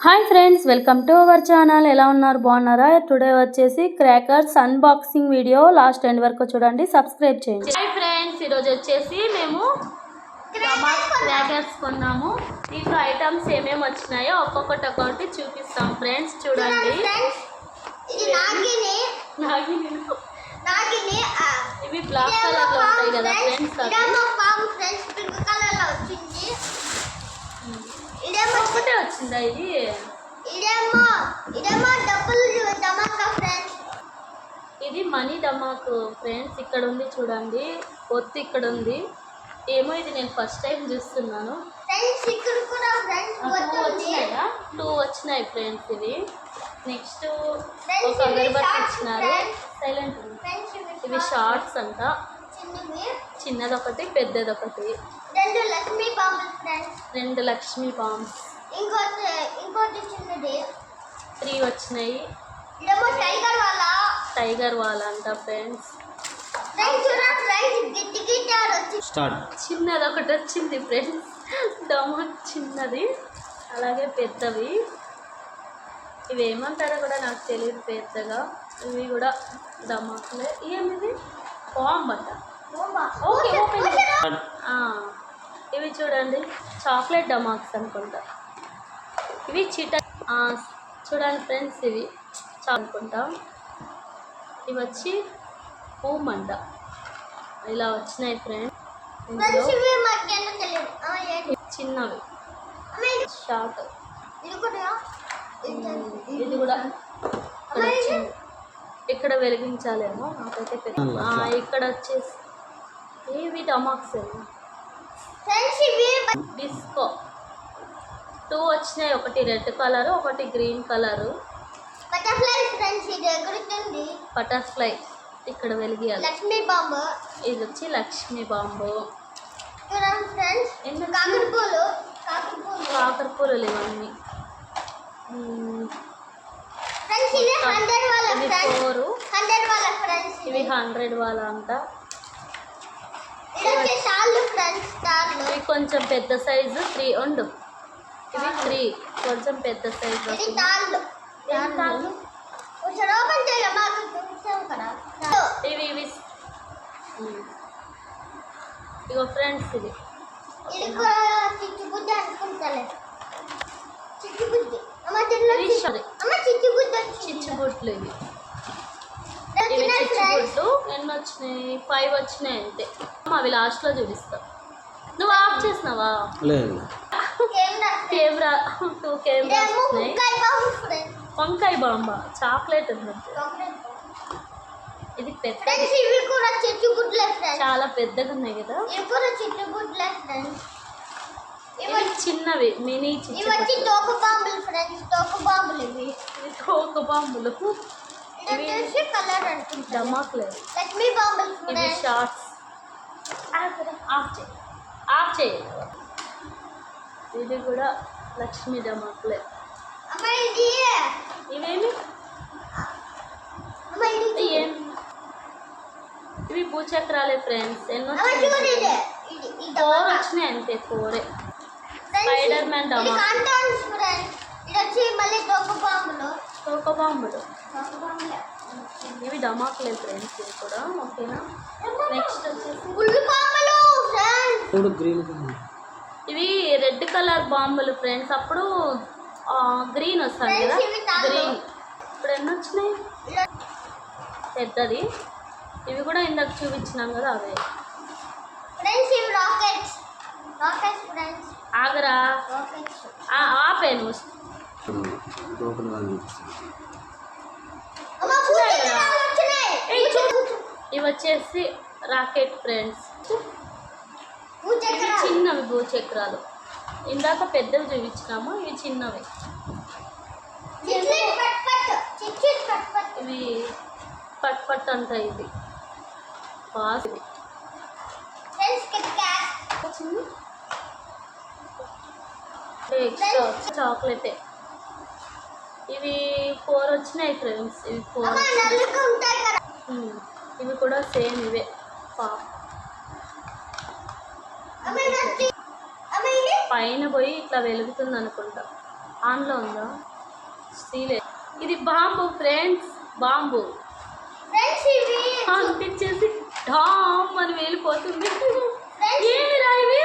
Hi friends, welcome to our channel. ఎలా ఉన్నారు? బాగున్నారా? టుడే వచ్చేసి crackers unboxing video last end వరకు చూడండి, సబ్స్క్రైబ్ చేయండి. హాయ్ ఫ్రెండ్స్, ఈరోజు వచ్చేసి మేము క్రాకర్స్ కొన్నాము. దీంట్లో ఐటమ్స్ ఏమేమి వచ్చినాయో ఒక్కొక్కటి చూపిస్తాం ఫ్రెండ్స్. చూడండి, ఇవి బ్లాక్ కలర్ లో ఉంటాయి కదా ఫ్రెండ్స్. ఒకటే వచ్చిందా ఇది? ఇది మనీ ధమాక్ ఫ్రెండ్స్. ఇక్కడ ఉంది చూడండి, ఒత్తి ఇక్కడ ఉంది. ఏమో ఇది నేను ఫస్ట్ టైం చూస్తున్నాను. 2 వచ్చినాయి ఫ్రెండ్స్. ఇవి నెక్స్ట్ ఒక అగరబత్తి ఇచ్చినారు. సైలెంట్. ఇవి షార్ట్స్ అంట, చిన్నదొకటి పెద్దదొకటి. 2 లక్ష్మీ బాంబ్స్. ఇంకోటి చిన్నది 3 వచ్చినాయి. టైగర్ వాళ్ళ అంట ఫ్రెండ్స్. చిన్నది ఒకటి వచ్చింది ఫ్రెండ్స్, డమాక్ చిన్నది. అలాగే పెద్దవి, ఇవి ఏమంటారో కూడా నాకు తెలియదు పెద్దగా. ఇవి కూడా డమాక్లే. ఏమిది? బాంబ్ అంట. Okay, open. ఇవి చూడండి, చాక్లెట్ డమాక్స్ అనుకుంటా. ఇవి చూడండి ఫ్రెండ్స్, ఇవి అనుకుంటా. ఇవి వచ్చి పూమంట. ఇలా వచ్చినాయి ఫ్రెండ్స్. చిన్నవి షార్ట్. ఇది కూడా ఇక్కడ వెలిగించాలేమో, నాకైతే ఇక్కడ వచ్చేసి ఇవి డమాక్స్ ఏమో. డిస్కో 2 వచ్చినాయి. ఒకటి రెడ్ కలర్, ఒకటి గ్రీన్ కలరు. బటర్ఫ్లై ఇక్కడ వెలిగియాలి. ఇది వచ్చి లక్ష్మీ బాంబు. కాకరపూలు ఇవన్నీ. ఇవి 4. ఇవి 100 వాళ్ళ అంట. ఇవి కొంచెం పెద్ద సైజు 3 ఉండు. ఇవి 3 కొంచెం పెద్ద సైజు. ఇవి ఇగో ఫ్రెండ్స్, ఇది చిచ్చుబుట్లు. ఇవి చిచ్చుబుట్లు ఎన్ని వచ్చినాయి? 5 వచ్చినాయి అంతే. అవి లాస్ట్లో చూపిస్తాం. నువ్వు ఆఫ్ చేసినావా? కెమెరా 2 కెమెరాస్ ఉన్నాయి. వంకాయ బాంబ చాక్లెట్ ఉంది. ఇది పెద్ద, చాలా పెద్దగా ఉన్నాయి కదా. ఇవి చిన్నవి మినీ తోక బాంబులు. డమాక్లేదు. ఇవి షార్ట్స్. ఆఫ్ చేయి. ఇది కూడా లక్ష్మీ డమాక్లే. ఇవేమి? ఇవి భూచక్రాలే ఫ్రెండ్స్. ఎన్నో 4 వచ్చినాయి అంతే. 4. స్పైడర్ మ్యాన్ డమాక్. తోక బాంబులు. ఇవి డమాక్లే ఫ్రెండ్స్. ఇవి కూడా ఓకేనా. నెక్స్ట్ వచ్చేసి ఇవి రెడ్ కలర్ బాంబులు ఫ్రెండ్స్. అప్పుడు గ్రీన్ వస్తుంది కదా, గ్రీన్. ఇప్పుడు ఎన్ని వచ్చినాయి? పెద్దది. ఇవి కూడా ఇందాక చూపించినాం కదా, అవే. ఆగరా, ఆపేను. ఇవి వచ్చేసి రాకెట్ ఫ్రెండ్స్. చిన్నవి భూచక్రాలు. ఇందాక పెద్దవి చూపించినాము, ఇవి చిన్నవి. ఇవి పట్ అంట. ఇది ఫాస్ట్. ఎక్స్ట్రా చాక్లెటే. ఇవి 4 వచ్చినాయి ఫ్రెండ్స్. ఇవి 4. ఇవి కూడా సేమ్ ఇవే. పైన పోయి ఇట్లా వెలుగుతుంది అనుకుంటా. ఆన్లో ఉందా స్టీలే ఇది బాంబు ఫ్రెండ్స్ బాంబు అనిపించేసి డామ్ అని వెళ్ళిపోతుంది ఏమిరా ఇవి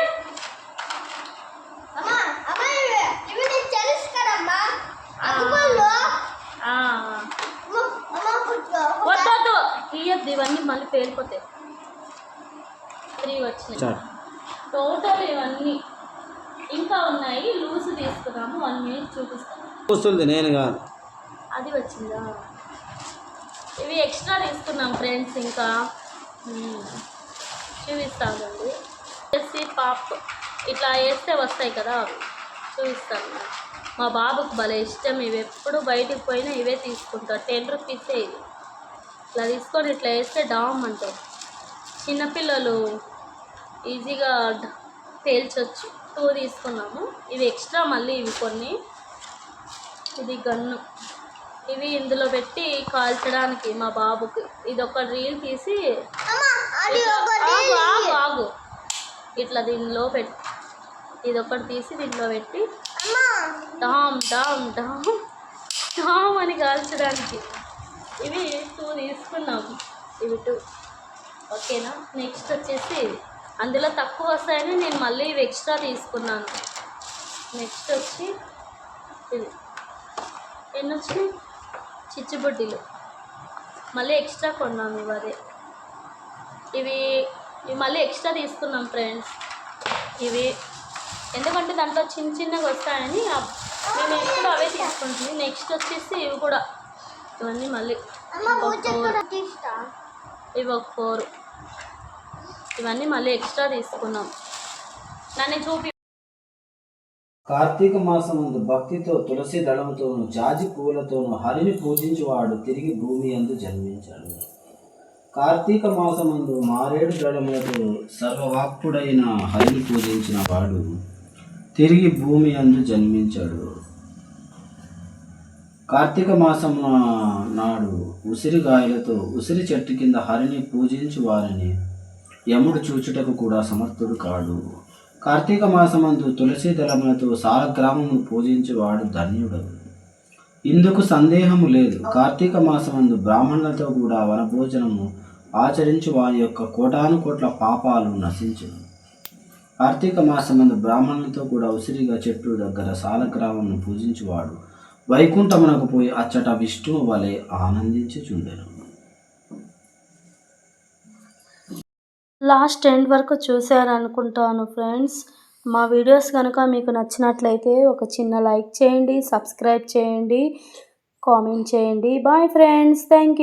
వద్దు ఇయ్యద్దు ఇవన్నీ మళ్ళీ పేలిపోతాయి 3 వచ్చినాయి టోటల్ ఇవన్నీ ఇంకా ఉన్నాయి లూజ్ తీసుకున్నాము 1 మినిట్ చూపిస్తాను వస్తుంది నేను కాదు అది వచ్చిందా ఇవి ఎక్స్ట్రా తీసుకున్నాం ఫ్రెండ్స్ ఇంకా చూపిస్తానండి వేసి పాప్ ఇట్లా వేస్తే వస్తాయి కదా అవి చూపిస్తాను మా బాబుకు భలే ఇష్టం ఇవి ఎప్పుడు బయటికి పోయినా ఇవే తీసుకుంటారు 10 రూపీసే ఇది ఇట్లా తీసుకొని ఇట్లా వేస్తే డామ్ అంటారు చిన్నపిల్లలు ఈజీగా పేల్చొచ్చు 2 తీసుకున్నాము ఇవి ఎక్స్ట్రా మళ్ళీ ఇవి కొన్ని ఇది గన్ను ఇవి ఇందులో పెట్టి కాల్చడానికి మా బాబుకి ఇది ఒక రీల్ తీసి ఆగు ఇట్లా దీనిలో పెట్టి ఇది ఒకటి తీసి దీనిలో పెట్టి డామ్ డామ్ డామ్ డామ్ అని కాల్చడానికి ఇవి 2 తీసుకున్నాము ఇవి 2 ఓకేనా నెక్స్ట్ వచ్చేసి అందులో తక్కువ వస్తాయని నేను మళ్ళీ ఇవి ఎక్స్ట్రా తీసుకున్నాను నెక్స్ట్ వచ్చి ఇది ఎన్ని వచ్చినాయి చిచ్చుబుడ్డీలు మళ్ళీ ఎక్స్ట్రా కొన్నాము ఇవి మళ్ళీ ఎక్స్ట్రా తీసుకున్నాం ఫ్రెండ్స్ ఇవి ఎందుకంటే దాంట్లో చిన్నగా వస్తాయని మేము ఎప్పుడు అవే తీసుకుంటుంది నెక్స్ట్ వచ్చేసి ఇవి కూడా ఇవన్నీ మళ్ళీ ఇవి ఒక 4 ఇవన్నీ మళ్ళీ ఎక్స్ట్రా తీసుకున్నాం నన్ను చూపి కార్తీక మాసమందు భక్తితో తులసి దళముతోను జాజి పూలతోను హరిని పూజించువాడు తిరిగి భూమి యందు జన్మించాడు. కార్తీక మాసమందు మారేడు దళములతో సర్వవాక్కుడైన హరిని పూజించిన వాడు తిరిగి భూమి యందు జన్మించాడు. కార్తీక మాసం నాడు ఉసిరిగాయలతో ఉసిరి చెట్టు కింద హరిని పూజించు వారిని యముడు చూచుటకు కూడా సమర్థుడు కాడు. కార్తీక మాసమందు తులసి దళములతో సాలగ్రామమును పూజించేవాడు ధన్యుడు. ఇందుకు సందేహము లేదు. కార్తీక మాసమందు బ్రాహ్మణులతో కూడా వనభోజనము ఆచరించు వారి యొక్క కోటాను కోట్ల పాపాలు నశించును. కార్తీక మాసమందు బ్రాహ్మణులతో కూడా ఉసిరిగా చెట్టు దగ్గర సాలగ్రామమును పూజించువాడు వైకుంఠమునకు పోయి అచ్చట విష్ణువు వలె ఆనందించుచుండెను. లాస్ట్ ఎండ్ వరకు చూశారనుకుంటాను ఫ్రెండ్స్. మా వీడియోస్ కనుక మీకు నచ్చినట్లయితే ఒక చిన్న లైక్ చేయండి, సబ్స్క్రైబ్ చేయండి, కామెంట్ చేయండి. Bye friends, thank you.